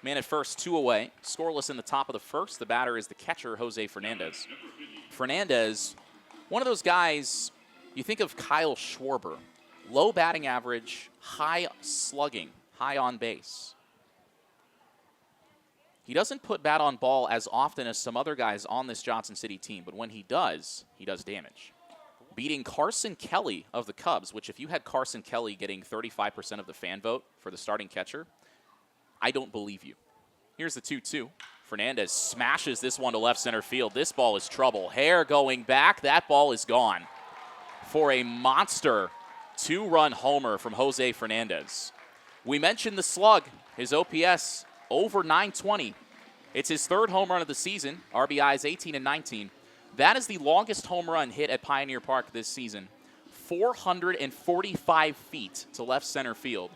Man at first, 2 away. Scoreless in the top of the first. The batter is the catcher, Jose Fernandez. Fernandez, one of those guys, you think of Kyle Schwarber. Low batting average, high slugging, high on base. He doesn't put bat on ball as often as some other guys on this Johnson City team, but when he does damage. Beating Carson Kelly of the Cubs, which if you had Carson Kelly getting 35% of the fan vote for the starting catcher, I don't believe you. Here's the 2-2. Fernandez smashes this one to left center field. This ball is trouble. Hare going back. That ball is gone for a monster 2-run homer from Jose Fernandez. We mentioned the slug, his OPS over 920. It's his 3rd home run of the season. RBIs 18 and 19. That is the longest home run hit at Pioneer Park this season. 445 feet to left center field.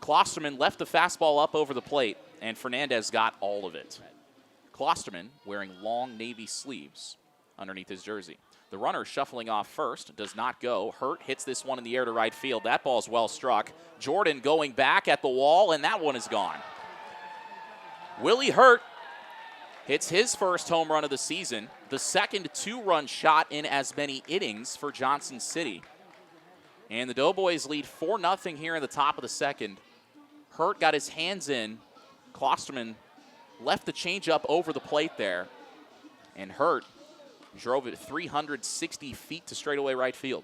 Klosterman left the fastball up over the plate, and Fernandez got all of it. Klosterman wearing long navy sleeves underneath his jersey. The runner shuffling off first, does not go. Hurt hits this one in the air to right field. That ball's well struck. Jordan going back at the wall, and that one is gone. Willie Hurt hits his first home run of the season, the second 2-run shot in as many innings for Johnson City. And the Doughboys lead 4-0 here in the top of the second. Hurt got his hands in. Klosterman left the changeup over the plate there. And Hurt drove it 360 feet to straightaway right field.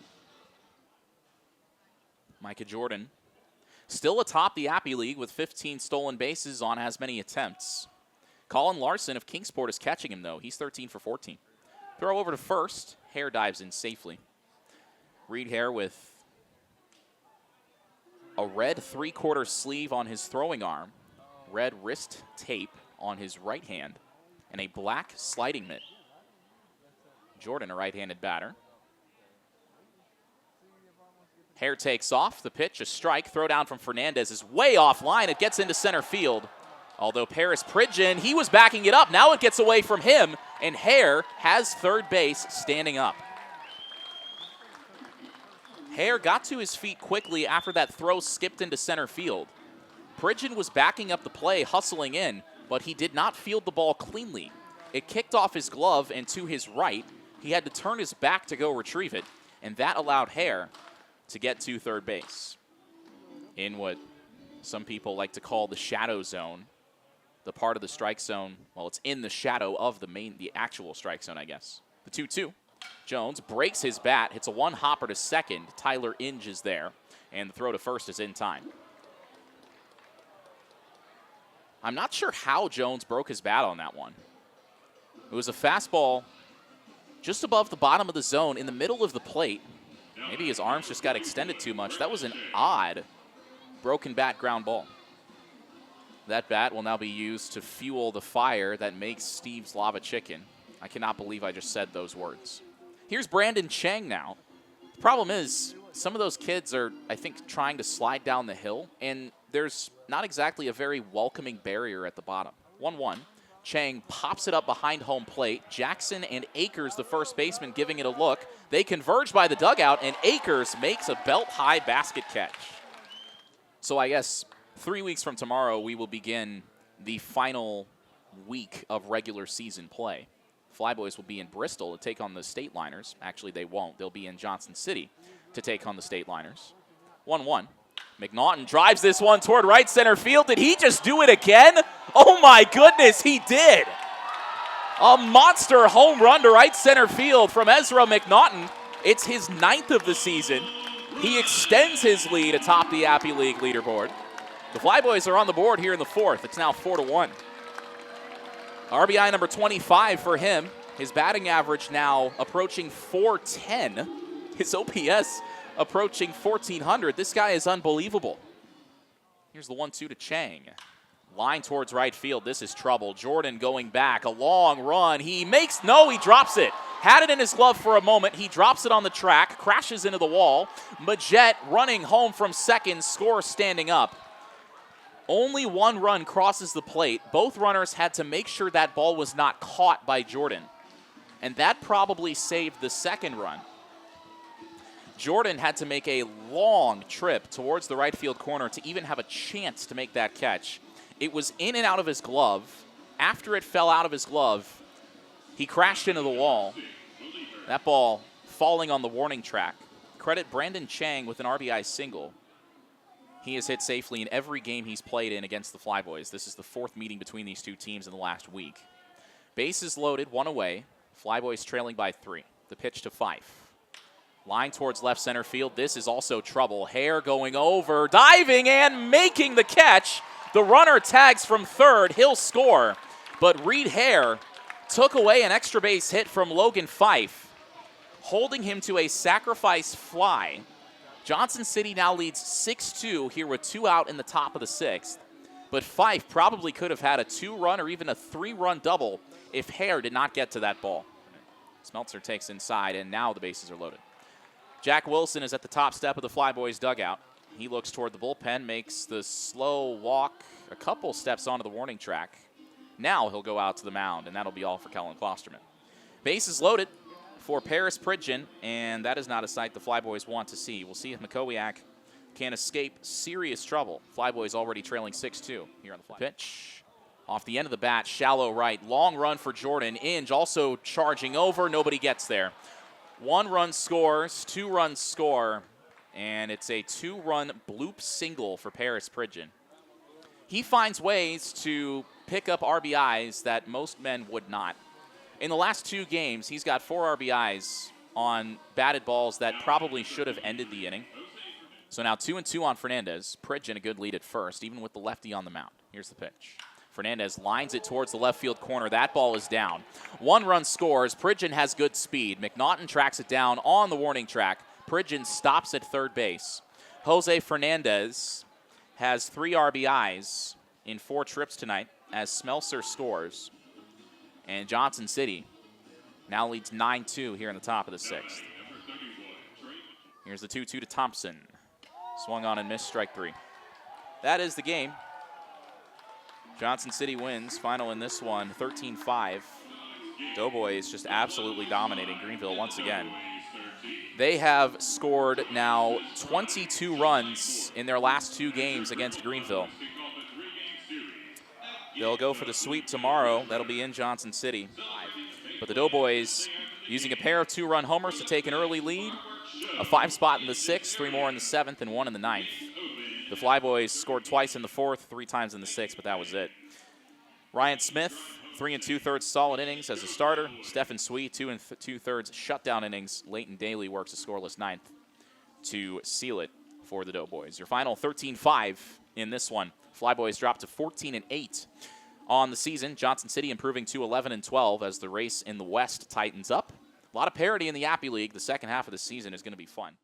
Micah Jordan still atop the Appy League with 15 stolen bases on as many attempts. Colin Larson of Kingsport is catching him, though. He's 13 for 14. Throw over to first. Hare dives in safely. Reed Hare with a red 3/4 sleeve on his throwing arm, red wrist tape on his right hand, and a black sliding mitt. Jordan, a right-handed batter. Hare takes off. The pitch, a strike. Throw down from Fernandez is way offline. It gets into center field. Although Paris Pridgeon, he was backing it up. Now it gets away from him, and Hare has third base standing up. Hare got to his feet quickly after that throw skipped into center field. Pridgeon was backing up the play, hustling in, but he did not field the ball cleanly. It kicked off his glove and to his right. He had to turn his back to go retrieve it, and that allowed Hare to get to third base in what some people like to call the shadow zone. The part of the strike zone, well, it's in the shadow of the actual strike zone, I guess. The 2-2. Jones breaks his bat, hits a one-hopper to second. Tyler Inge is there, and the throw to first is in time. I'm not sure how Jones broke his bat on that one. It was a fastball just above the bottom of the zone in the middle of the plate. Maybe his arms just got extended too much. That was an odd broken bat ground ball. That bat will now be used to fuel the fire that makes Steve's Lava Chicken. I cannot believe I just said those words. Here's Brandon Chang now. The problem is, some of those kids are, I think, trying to slide down the hill, and there's not exactly a very welcoming barrier at the bottom. 1-1. Chang pops it up behind home plate. Jackson and Akers, the first baseman, giving it a look. They converge by the dugout, and Akers makes a belt-high basket catch. So I guess 3 weeks from tomorrow, we will begin the final week of regular season play. Flyboys will be in Bristol to take on the State Liners. Actually, they won't. They'll be in Johnson City to take on the State Liners. 1-1. McNaughton drives this one toward right center field. Did he just do it again? Oh, my goodness, he did. A monster home run to right center field from Ezra McNaughton. It's his 9th of the season. He extends his lead atop the Appy League leaderboard. The Flyboys are on the board here in the 4th. It's now 4-1. RBI number 25 for him. His batting average now approaching 410. His OPS approaching 1,400. This guy is unbelievable. Here's the 1-2 to Chang. Line towards right field. This is trouble. Jordan going back. A long run. He drops it. Had it in his glove for a moment. He drops it on the track. Crashes into the wall. Majette running home from second. Scores standing up. Only one run crosses the plate. Both runners had to make sure that ball was not caught by Jordan. And that probably saved the second run. Jordan had to make a long trip towards the right field corner to even have a chance to make that catch. It was in and out of his glove. After it fell out of his glove, he crashed into the wall. That ball falling on the warning track. Credit Brandon Chang with an RBI single. He has hit safely in every game he's played in against the Flyboys. This is the 4th meeting between these two teams in the last week. Bases loaded, 1 away. Flyboys trailing by 3. The pitch to Fife. Line towards left center field. This is also trouble. Hare going over, diving and making the catch. The runner tags from third. He'll score. But Reed Hare took away an extra base hit from Logan Fife, holding him to a sacrifice fly. Johnson City now leads 6-2 here with 2 out in the top of the 6th. But Fife probably could have had a 2-run or even a 3-run double if Hare did not get to that ball. Smeltzer takes inside, and now the bases are loaded. Jack Wilson is at the top step of the Flyboys dugout. He looks toward the bullpen, makes the slow walk a couple steps onto the warning track. Now he'll go out to the mound, and that'll be all for Kellen Klosterman. Bases loaded for Paris Pridgeon, and that is not a sight the Flyboys want to see. We'll see if Makowiak can escape serious trouble. Flyboys already trailing 6-2 here on the Fly. Pitch off the end of the bat, shallow right. Long run for Jordan. Inge also charging over. Nobody gets there. 1 run scores, 2 runs score, and it's a 2-run bloop single for Paris Pridgeon. He finds ways to pick up RBIs that most men would not. In the last 2 games, he's got 4 RBIs on batted balls that probably should have ended the inning. So now 2-2 on Fernandez. Pridgeon a good lead at first, even with the lefty on the mound. Here's the pitch. Fernandez lines it towards the left field corner. That ball is down. 1 run scores. Pridgeon has good speed. McNaughton tracks it down on the warning track. Pridgeon stops at third base. Jose Fernandez has 3 RBIs in 4 trips tonight as Smeltzer scores. And Johnson City now leads 9-2 here in the top of the 6th. Here's the 2-2 to Thompson. Swung on and missed, strike 3. That is the game. Johnson City wins. Final in this one, 13-5. Doughboys just absolutely dominating Greenville once again. They have scored now 22 runs in their last 2 games against Greenville. They'll go for the sweep tomorrow. That'll be in Johnson City. But the Doughboys using a pair of 2-run homers to take an early lead. A 5 spot in the 6th, 3 more in the 7th, and 1 in the 9th. The Flyboys scored twice in the 4th, 3 times in the 6th, but that was it. Ryan Smith, 3 2/3 solid innings as a starter. Stephen Sweet, 2 2/3 shutdown innings. Leighton Daly works a scoreless 9th to seal it for the Doughboys. Your final 13-5 in this one. Flyboys dropped to 14-8 on the season. Johnson City improving to 11-12 as the race in the West tightens up. A lot of parity in the Appy League. The second half of the season is going to be fun.